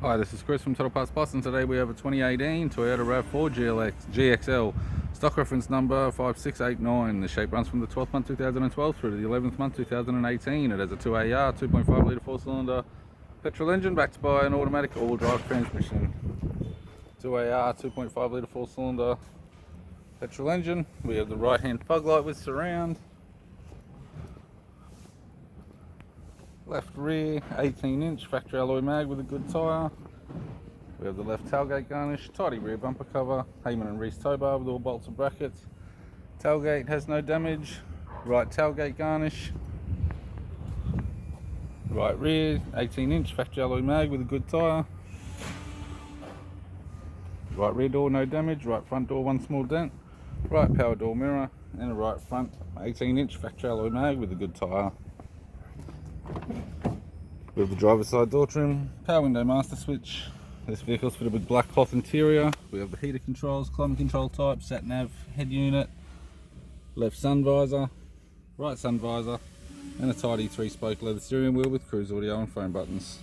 Hi, this is Chris from Total Parts Plus, and today we have a 2018 Toyota RAV4 GXL. Stock reference number 5689. The shape runs from the 12th month 2012 through to the 11th month 2018. It has a 2AR 2.5 litre 4-cylinder petrol engine backed by an automatic all-wheel drive transmission. 2AR 2.5 litre 4-cylinder petrol engine. We have the right hand fog light with surround. Left rear 18-inch factory alloy mag with a good tyre. We have the left tailgate garnish, tidy rear bumper cover, Hayman and Reese towbar with all bolts and brackets. Tailgate has no damage. Right tailgate garnish. Right rear 18-inch factory alloy mag with a good tyre. Right rear door no damage. Right front door one small dent. Right power door mirror and a right front 18-inch factory alloy mag with a good tyre. We have the driver's side door trim, power window master switch. This vehicle's fitted with black cloth interior. We have the heater controls, climate control type, sat nav, head unit, left sun visor, right sun visor, and a tidy 3-spoke leather steering wheel with cruise audio and phone buttons.